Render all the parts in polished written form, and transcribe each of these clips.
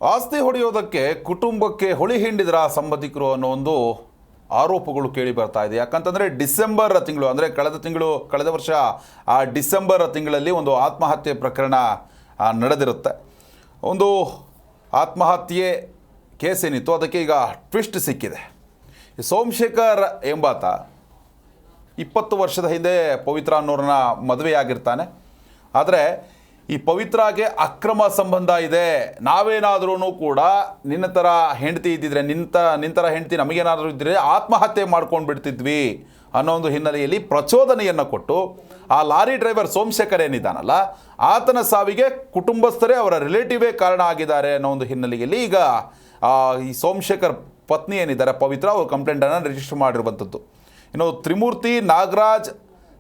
ಆಸ್ತಿ ಹೊಡೆಯೋದಕ್ಕೆ ಕುಟುಂಬಕ್ಕೆ ಹೊಳಿ ಹಿಂಡಿದ್ರ ಸಂಬಂಧಿಕರು ಅನ್ನೋ ಒಂದು ಆರೋಪಗಳು ಕೇಳಿ ಬರ್ತಾ ಇದೆ. ಯಾಕಂತಂದರೆ ಡಿಸೆಂಬರ್ ತಿಂಗಳು, ಅಂದರೆ ಕಳೆದ ವರ್ಷ ಆ ಡಿಸೆಂಬರ್ ತಿಂಗಳಲ್ಲಿ ಒಂದು ಆತ್ಮಹತ್ಯೆ ಪ್ರಕರಣ ನಡೆದಿರುತ್ತೆ. ಒಂದು ಆತ್ಮಹತ್ಯೆ ಕೇಸ್ ಏನಿತ್ತು ಅದಕ್ಕೆ ಈಗ ಟ್ವಿಸ್ಟ್ ಸಿಕ್ಕಿದೆ. ಸೋಮಶೇಖರ್ ಎಂಬಾತ 20 ವರ್ಷದ ಹಿಂದೆ ಪವಿತ್ರ ಅನ್ನೋರನ್ನ ಮದುವೆಯಾಗಿರ್ತಾನೆ. ಆದರೆ ಈ ಪವಿತ್ರಾಗೆ ಅಕ್ರಮ ಸಂಬಂಧ ಇದೆ, ನಾವೇನಾದ್ರೂ ಕೂಡ ನಿನ್ನ ಥರ ಹೆಂಡತಿ ಇದ್ದಿದ್ರೆ, ನಿನ್ನ ಥರ ಹೆಂಡತಿ ನಮಗೇನಾದರೂ ಇದ್ದರೆ ಆತ್ಮಹತ್ಯೆ ಮಾಡ್ಕೊಂಡು ಬಿಡ್ತಿದ್ವಿ ಅನ್ನೋ ಒಂದು ಹಿನ್ನೆಲೆಯಲ್ಲಿ ಪ್ರಚೋದನೆಯನ್ನು ಕೊಟ್ಟು ಆ ಲಾರಿ ಡ್ರೈವರ್ ಸೋಮಶೇಖರ್ ಏನಿದ್ದಾನಲ್ಲ ಆತನ ಸಾವಿಗೆ ಕುಟುಂಬಸ್ಥರೇ ಅವರ ರಿಲೇಟಿವೇ ಕಾರಣ ಆಗಿದ್ದಾರೆ ಅನ್ನೋ ಒಂದು ಹಿನ್ನೆಲೆಯಲ್ಲಿ ಈಗ ಈ ಸೋಮಶೇಖರ್ ಪತ್ನಿ ಏನಿದ್ದಾರೆ ಪವಿತ್ರ, ಅವರು ಕಂಪ್ಲೇಂಟನ್ನು ರಿಜಿಸ್ಟರ್ ಮಾಡಿರುವಂಥದ್ದು. ಇನ್ನು ತ್ರಿಮೂರ್ತಿ, ನಾಗರಾಜ್,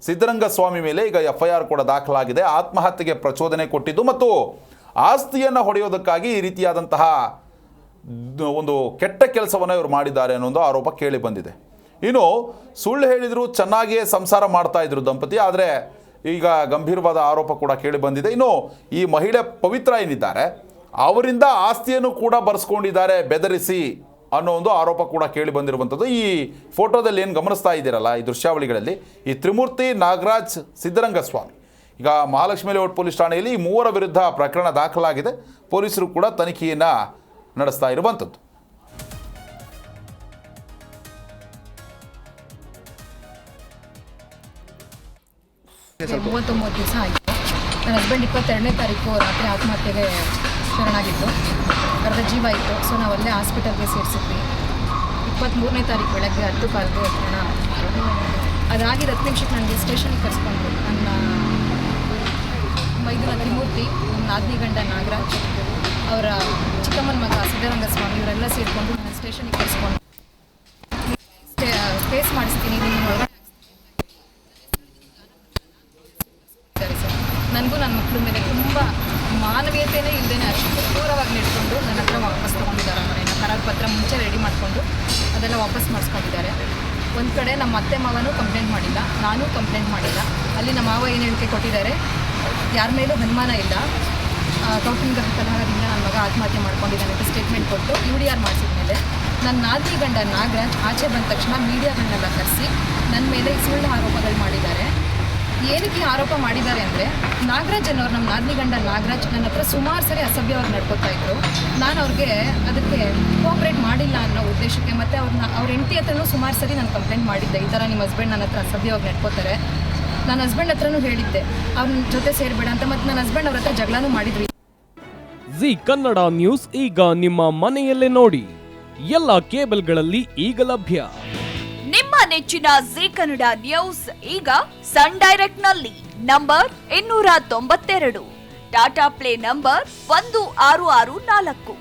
ಸಿದ್ದರಂಗಸ್ವಾಮಿ ಮೇಲೆ ಈಗ FIR ಕೂಡ ದಾಖಲಾಗಿದೆ. ಆತ್ಮಹತ್ಯೆಗೆ ಪ್ರಚೋದನೆ ಕೊಟ್ಟಿದ್ದು ಮತ್ತು ಆಸ್ತಿಯನ್ನು ಹೊಡೆಯೋದಕ್ಕಾಗಿ ಈ ರೀತಿಯಾದಂತಹ ಒಂದು ಕೆಟ್ಟ ಕೆಲಸವನ್ನು ಇವರು ಮಾಡಿದ್ದಾರೆ ಅನ್ನೋ ಆರೋಪ ಕೇಳಿ ಬಂದಿದೆ. ಇನ್ನು ಸುಳ್ಳು ಹೇಳಿದರು, ಚೆನ್ನಾಗಿಯೇ ಸಂಸಾರ ಮಾಡ್ತಾ ಇದ್ರು ದಂಪತಿ, ಆದರೆ ಈಗ ಗಂಭೀರವಾದ ಆರೋಪ ಕೂಡ ಕೇಳಿ ಬಂದಿದೆ. ಇನ್ನು ಈ ಮಹಿಳೆ ಪವಿತ್ರ ಏನಿದ್ದಾರೆ ಅವರಿಂದ ಆಸ್ತಿಯನ್ನು ಕೂಡ ಬರೆಸ್ಕೊಂಡಿದ್ದಾರೆ ಬೆದರಿಸಿ ಅನ್ನೋ ಒಂದು ಆರೋಪ ಕೂಡ ಕೇಳಿ ಬಂದಿರುವಂಥದ್ದು. ಈ ಫೋಟೋದಲ್ಲಿ ಏನು ಗಮನಿಸ್ತಾ ಇದ್ದೀರಲ್ಲ ಈ ದೃಶ್ಯಾವಳಿಗಳಲ್ಲಿ, ಈ ತ್ರಿಮೂರ್ತಿ, ನಾಗರಾಜ್, ಸಿದ್ದರಂಗಸ್ವಾಮಿ ಈಗ ಮಹಾಲಕ್ಷ್ಮಿ ಲೇಔಟ್ ಪೊಲೀಸ್ ಠಾಣೆಯಲ್ಲಿ ಈ ಮೂವರ ವಿರುದ್ಧ ಪ್ರಕರಣ ದಾಖಲಾಗಿದೆ. ಪೊಲೀಸರು ಕೂಡ ತನಿಖೆಯನ್ನು ನಡೆಸ್ತಾ ಇರುವಂಥದ್ದು. ಮೂವತ್ತು ದಿವಸ ಆಯಿತು. ನನ್ನ ಹಸ್ಬೆಂಡ್ 22ನೇ ತಾರೀಕು ರಾತ್ರಿ ಆತ್ಮಹತ್ಯೆಗೆ ಶರಣಾಗಿತ್ತು. ಅರ್ಧ ಜೀವ ಇತ್ತು. ಸೊ ನಾವಲ್ಲೇ ಹಾಸ್ಪಿಟಲ್ಗೆ ಸೇರಿಸಿದ್ವಿ. 23ನೇ ತಾರೀಕು ಬೆಳಗ್ಗೆ 10:15 ಅದಾಗಿದ್ದು 10 ನಿಮಿಷಕ್ಕೆ ನನಗೆ ಸ್ಟೇಷನ್ಗೆ ಕರೆಸ್ಕೊಂಡ್ರು. ನನ್ನ ಮೈದುನ ತ್ರಿಮೂರ್ತಿ, ನಮ್ಮ ನಾದಿನಿ ಗಂಡ ನಾಗರಾಜ್, ಅವರ ಚಿಕ್ಕಮ್ಮನ ಮಗ ಸಿದ್ದರಂಗಸ್ವಾಮಿ ಇವರೆಲ್ಲ ಸೇರಿಕೊಂಡು ನನ್ನ ಸ್ಟೇಷನ್ಗೆ ಕರೆಸ್ಕೊಂಡು ಕೇಸ್ ಮಾಡಿಸ್ತೀನಿ, ನಿಮ್ಮೊಳಗೆ ನನಗೂ ನನ್ನ ಮಕ್ಕಳ ಮೇಲೆ ತುಂಬ ಮಾನವೀಯತೆಯೇ ಇಲ್ಲದೇ ಅಷ್ಟು ದೂರವಾಗಿ ನಿಡ್ಕೊಂಡು ನನ್ನ ಹತ್ರ ವಾಪಸ್ ತೊಗೊಂಡಿದ್ದಾರೆ. ಮನೆಯನ್ನು ಕರಾರ್ ಪತ್ರ ಮುಂಚೆ ರೆಡಿ ಮಾಡಿಕೊಂಡು ಅದೆಲ್ಲ ವಾಪಸ್ ಮಾಡಿಸ್ಕೊಂಡಿದ್ದಾರೆ. ಒಂದು ಕಡೆ ನಮ್ಮ ಅತ್ತೆ ಮಾವನೂ ಕಂಪ್ಲೇಂಟ್ ಮಾಡಿಲ್ಲ, ನಾನೂ ಕಂಪ್ಲೇಂಟ್ ಮಾಡಿಲ್ಲ. ಅಲ್ಲಿ ನಮ್ಮ ಮಾವ ಏನು ಹೇಳಿಕೆ ಕೊಟ್ಟಿದ್ದಾರೆ, ಯಾರ ಮೇಲೂ ಅನುಮಾನ ಇಲ್ಲ, ಕೌಟುಂಬಿಕ ಕಲಹದಿಂದ ನನ್ನ ಮಗ ಆತ್ಮಹತ್ಯೆ ಮಾಡ್ಕೊಂಡಿದ್ದಾನೆ ಅಂತ ಸ್ಟೇಟ್ಮೆಂಟ್ ಕೊಟ್ಟು UDR ಮಾಡಿಸಿದ ಮೇಲೆ ನನ್ನ ನಾದಿನಿ ಗಂಡ ನಾಗರಾಜ್ ಆಚೆ ಬಂದ ತಕ್ಷಣ ಮೀಡಿಯಾಗಳನ್ನೆಲ್ಲ ಕರೆಸಿ ನನ್ನ ಮೇಲೆ ಸುಳ್ಳು ಆರೋಪಗಳು ಮಾಡಿದ್ದಾರೆ. ಏನಕ್ಕೆ ಆರೋಪ ಮಾಡಿದ್ದಾರೆ ಅಂದರೆ, ನಾಗರಾಜ್ ಅನ್ನೋರು, ನಮ್ಮ ನಾದಿನಿ ಗಂಡ ನಾಗರಾಜ್ ನನ್ನ ಹತ್ರ ಸುಮಾರು ಸರಿ ಅಸಭ್ಯವಾಗಿ ನಡ್ಕೊತಾ ಇದ್ರು. ನಾನು ಅವ್ರಿಗೆ ಅದಕ್ಕೆ ಕೋಆಪ್ರೇಟ್ ಮಾಡಿಲ್ಲ ಅನ್ನೋ ಉದ್ದೇಶಕ್ಕೆ, ಮತ್ತು ಅವ್ರ ಹೆಂಡತಿ ಹತ್ರನೂ ಸುಮಾರು ಸರಿ ನಾನು ಕಂಪ್ಲೇಂಟ್ ಮಾಡಿದ್ದೆ, ಈ ಥರ ನಿಮ್ಮ ಹಸ್ಬೆಂಡ್ ನನ್ನ ಹತ್ರ ಅಸಭ್ಯವಾಗಿ ನಡ್ಕೋತಾರೆ. ನನ್ನ ಹಸ್ಬೆಂಡ್ ಹತ್ರನೂ ಹೇಳಿದ್ದೆ ಅವ್ರ ಜೊತೆ ಸೇರಬೇಡ ಅಂತ, ಮತ್ತು ನನ್ನ ಹಸ್ಬೆಂಡ್ ಅವ್ರ ಹತ್ರ ಜಗಳನೂ ಮಾಡಿದ್ವಿ. ಜಿ ಕನ್ನಡ ನ್ಯೂಸ್ ಈಗ ನಿಮ್ಮ ಮನೆಯಲ್ಲೇ ನೋಡಿ, ಎಲ್ಲ ಕೇಬಲ್ಗಳಲ್ಲಿ ಈಗ ಲಭ್ಯ. ನಿಮ್ಮ ನೆಚ್ಚಿನ ಜಿ ಕನ್ನಡ ನ್ಯೂಸ್ ಈಗ ಸನ್ ಡೈರೆಕ್ಟ್ ನಲ್ಲಿ number 292, Tata play number 1664,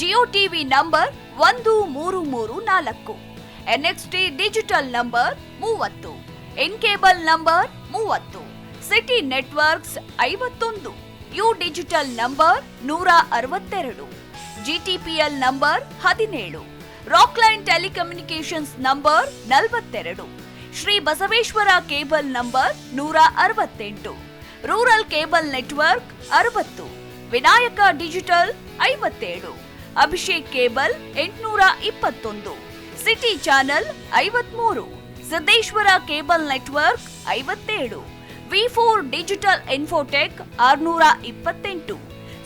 Jio TV number 1334, NXT digital number 30, in cable number 30, city networks 51, U digital number 162, GTPL number 17, Rockline telecommunications number 42, Shri Basaveshwara cable number 168, rural cable network 60, Vinayaka digital 57, Abhishek cable 821, city channel 53, Siddeshwara cable network 57, V4 digital Infotech 628,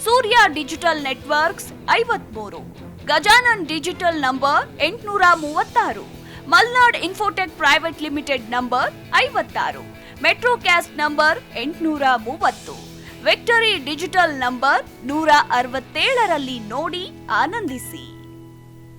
Surya digital networks 53, Gajanan digital number 836, Malnad Infotech private limited number 56, Metrocast number 830, victory digital number 167ರಲ್ಲಿ ನೋಡಿ ಆನಂದಿಸಿ.